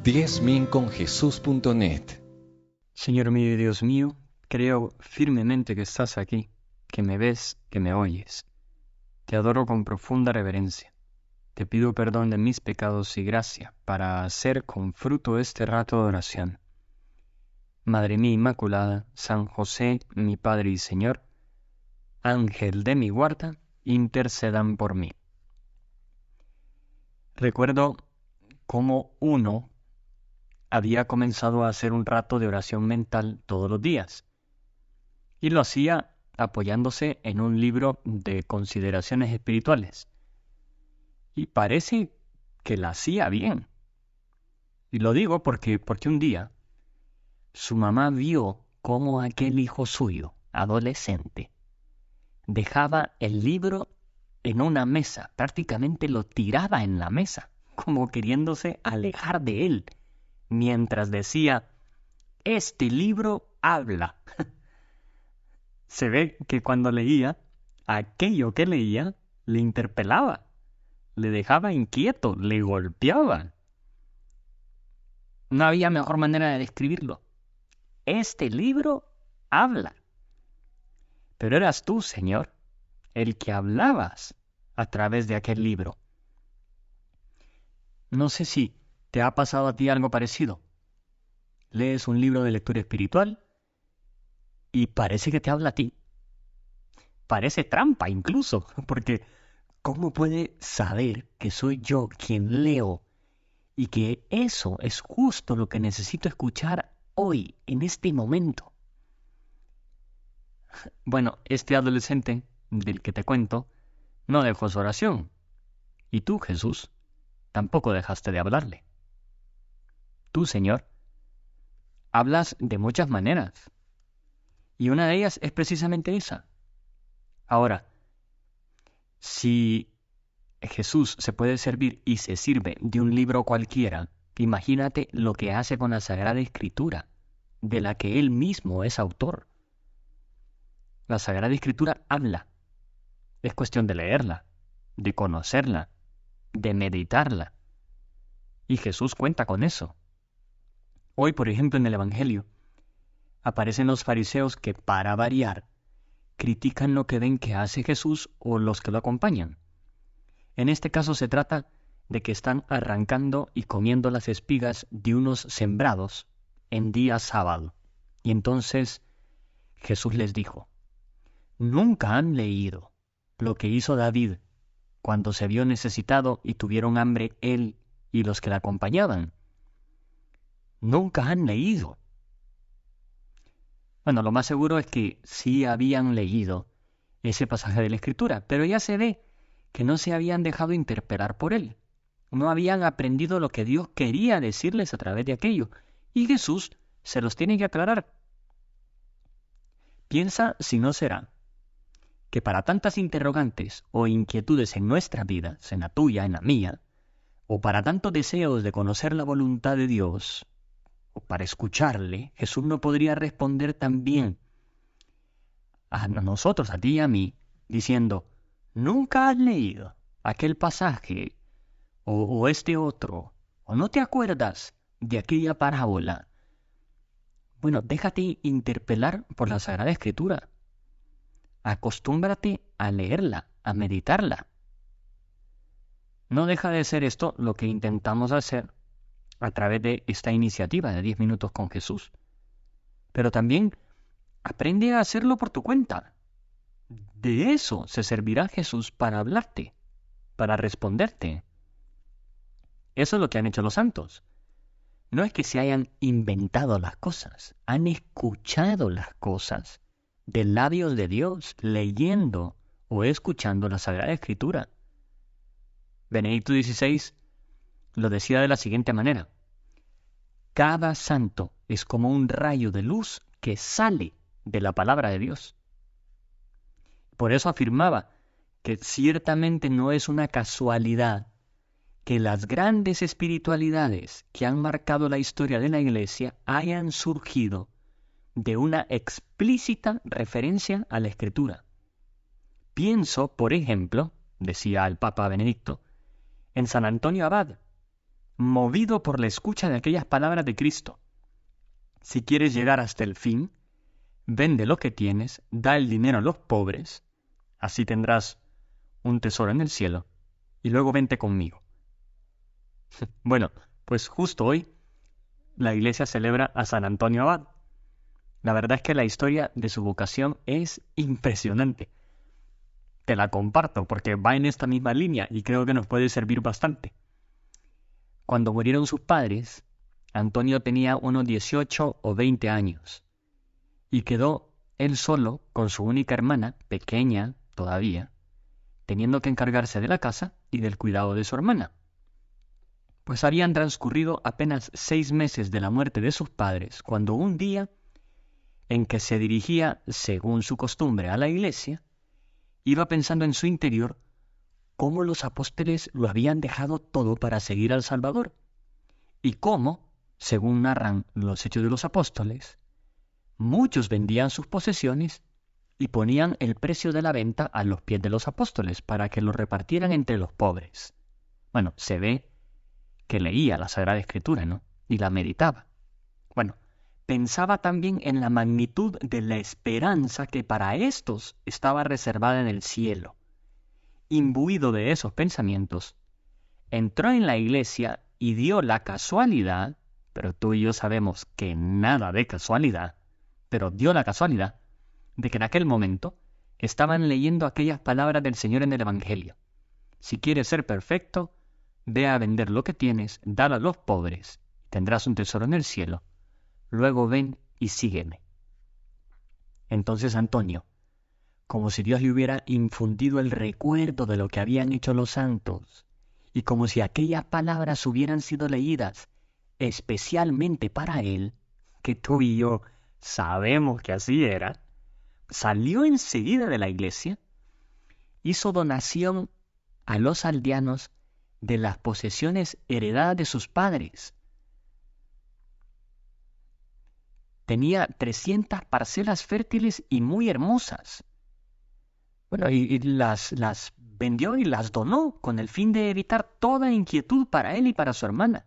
10.000conjesús.net. Señor mío y Dios mío, creo firmemente que estás aquí, que me ves, que me oyes. Te adoro con profunda reverencia. Te pido perdón de mis pecados y gracia para hacer con fruto este rato de oración. Madre mía Inmaculada, San José, mi Padre y Señor, Ángel de mi guarda, intercedan por mí. Recuerdo cómo uno había comenzado a hacer un rato de oración mental todos los días, y lo hacía apoyándose en un libro de consideraciones espirituales. Y parece que la hacía bien. Y lo digo porque un día su mamá vio cómo aquel hijo suyo, adolescente, dejaba el libro en una mesa, prácticamente lo tiraba en la mesa, como queriéndose alejar de él, mientras decía: este libro habla. Se ve que cuando leía, aquello que leía le interpelaba, le dejaba inquieto, le golpeaba. No había mejor manera de describirlo. Este libro habla. Pero eras tú, Señor, el que hablabas a través de aquel libro. No sé si te ha pasado a ti algo parecido. Lees un libro de lectura espiritual y parece que te habla a ti. Parece trampa incluso, porque ¿cómo puede saber que soy yo quien leo y que eso es justo lo que necesito escuchar hoy, en este momento? Bueno, este adolescente del que te cuento no dejó su oración. Y tú, Jesús, tampoco dejaste de hablarle. Tú, Señor, hablas de muchas maneras. Y una de ellas es precisamente esa. Ahora, si Jesús se puede servir y se sirve de un libro cualquiera, imagínate lo que hace con la Sagrada Escritura, de la que Él mismo es autor. La Sagrada Escritura habla. Es cuestión de leerla, de conocerla, de meditarla. Y Jesús cuenta con eso. Hoy, por ejemplo, en el Evangelio, aparecen los fariseos que, para variar, critican lo que ven que hace Jesús o los que lo acompañan. En este caso se trata de que están arrancando y comiendo las espigas de unos sembrados en día sábado. Y entonces Jesús les dijo: ¿nunca han leído lo que hizo David cuando se vio necesitado y tuvieron hambre él y los que le acompañaban? ¿Nunca han leído? Bueno, lo más seguro es que sí habían leído ese pasaje de la Escritura, pero ya se ve que no se habían dejado interpelar por él. No habían aprendido lo que Dios quería decirles a través de aquello. Y Jesús se los tiene que aclarar. Piensa si no será que para tantas interrogantes o inquietudes en nuestras vidas, en la tuya, en la mía, o para tantos deseos de conocer la voluntad de Dios, o para escucharle, Jesús no podría responder también a nosotros, a ti y a mí, diciendo: ¿nunca has leído aquel pasaje o este otro? ¿O no te acuerdas de aquella parábola? Bueno, déjate interpelar por la Sagrada Escritura. Acostúmbrate a leerla, a meditarla. No deja de ser esto lo que intentamos hacer a través de esta iniciativa de 10 minutos con Jesús. Pero también aprende a hacerlo por tu cuenta. De eso se servirá Jesús para hablarte, para responderte. Eso es lo que han hecho los santos. No es que se hayan inventado las cosas, han escuchado las cosas de labios de Dios, leyendo o escuchando la Sagrada Escritura. Benedicto XVI lo decía de la siguiente manera: cada santo es como un rayo de luz que sale de la palabra de Dios. Por eso afirmaba que ciertamente no es una casualidad que las grandes espiritualidades que han marcado la historia de la Iglesia hayan surgido de una explícita referencia a la Escritura. Pienso, por ejemplo, decía el Papa Benedicto, en San Antonio Abad, movido por la escucha de aquellas palabras de Cristo. Si quieres llegar hasta el fin, vende lo que tienes, da el dinero a los pobres, así tendrás un tesoro en el cielo, y luego vente conmigo. Bueno, pues justo hoy la iglesia celebra a San Antonio Abad. La verdad es que la historia de su vocación es impresionante. Te la comparto porque va en esta misma línea y creo que nos puede servir bastante. Cuando murieron sus padres, Antonio tenía unos 18 o 20 años y quedó él solo con su única hermana, pequeña todavía, teniendo que encargarse de la casa y del cuidado de su hermana. Pues habían transcurrido apenas 6 meses de la muerte de sus padres, cuando un día en que se dirigía, según su costumbre, a la iglesia, iba pensando en su interior cómo los apóstoles lo habían dejado todo para seguir al Salvador, y cómo, según narran los Hechos de los Apóstoles, muchos vendían sus posesiones y ponían el precio de la venta a los pies de los apóstoles para que lo repartieran entre los pobres. Bueno, se ve que leía la Sagrada Escritura, ¿no? Y la meditaba. Bueno, pensaba también en la magnitud de la esperanza que para estos estaba reservada en el cielo. Imbuido de esos pensamientos, entró en la iglesia y dio la casualidad, pero tú y yo sabemos que nada de casualidad, pero dio la casualidad de que en aquel momento estaban leyendo aquellas palabras del Señor en el Evangelio. Si quieres ser perfecto, ve a vender lo que tienes, dalo a los pobres, tendrás un tesoro en el cielo. Luego ven y sígueme. Entonces Antonio, como si Dios le hubiera infundido el recuerdo de lo que habían hecho los santos, y como si aquellas palabras hubieran sido leídas especialmente para él, que tú y yo sabemos que así era, salió enseguida de la iglesia, hizo donación a los aldeanos de las posesiones heredadas de sus padres. Tenía 300 parcelas fértiles y muy hermosas. Bueno, y las vendió y las donó con el fin de evitar toda inquietud para él y para su hermana.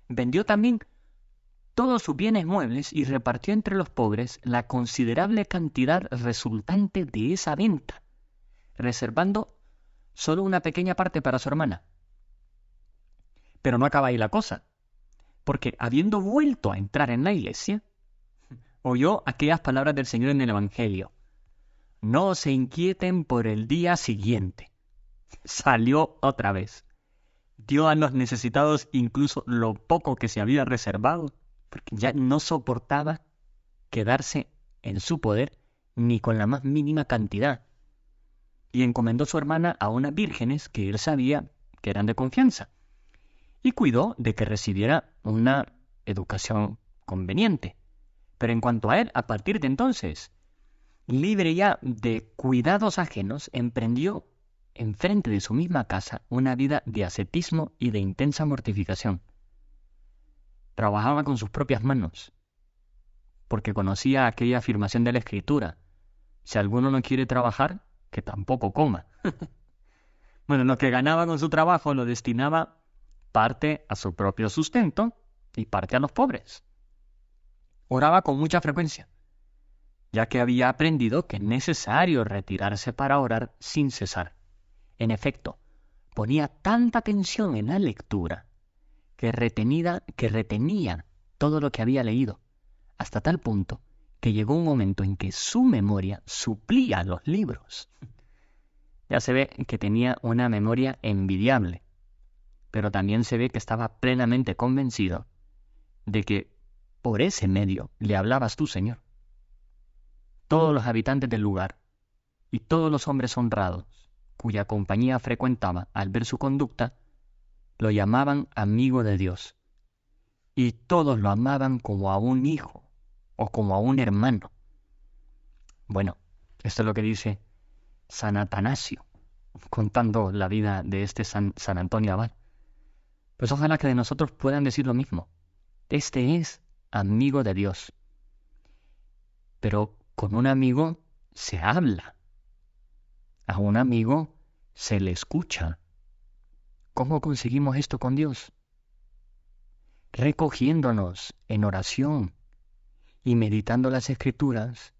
Vendió también todos sus bienes muebles y repartió entre los pobres la considerable cantidad resultante de esa venta, reservando solo una pequeña parte para su hermana. Pero no acaba ahí la cosa, porque habiendo vuelto a entrar en la iglesia, oyó aquellas palabras del Señor en el Evangelio: no se inquieten por el día siguiente. Salió otra vez. Dio a los necesitados incluso lo poco que se había reservado, porque ya no soportaba quedarse en su poder ni con la más mínima cantidad. Y encomendó su hermana a unas vírgenes que él sabía que eran de confianza, y cuidó de que recibiera una educación conveniente. Pero en cuanto a él, a partir de entonces, libre ya de cuidados ajenos, emprendió enfrente de su misma casa una vida de ascetismo y de intensa mortificación. Trabajaba con sus propias manos, porque conocía aquella afirmación de la Escritura: si alguno no quiere trabajar, que tampoco coma. Bueno, lo que ganaba con su trabajo lo destinaba parte a su propio sustento y parte a los pobres. Oraba con mucha frecuencia, ya que había aprendido que es necesario retirarse para orar sin cesar. En efecto, ponía tanta atención en la lectura que retenía todo lo que había leído, hasta tal punto que llegó un momento en que su memoria suplía los libros. Ya se ve que tenía una memoria envidiable, pero también se ve que estaba plenamente convencido de que por ese medio le hablabas tú, Señor. Todos los habitantes del lugar y todos los hombres honrados cuya compañía frecuentaba, al ver su conducta, lo llamaban amigo de Dios, y todos lo amaban como a un hijo o como a un hermano. Bueno, esto es lo que dice San Atanasio, contando la vida de este San Antonio Abad. Pues ojalá que de nosotros puedan decir lo mismo. Este es amigo de Dios. Pero con un amigo se habla. A un amigo se le escucha. ¿Cómo conseguimos esto con Dios? recogiéndonos en oración y meditando las Escrituras,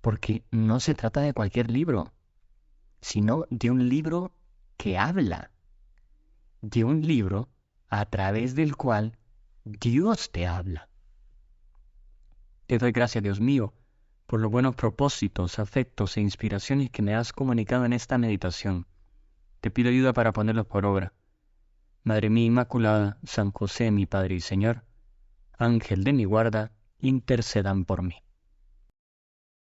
porque no se trata de cualquier libro, sino de un libro que habla, de un libro a través del cual Dios te habla. Te doy gracias, Dios mío, por los buenos propósitos, afectos e inspiraciones que me has comunicado en esta meditación. Te pido ayuda para ponerlos por obra. Madre mía Inmaculada, San José, mi Padre y Señor, Ángel de mi guarda, intercedan por mí.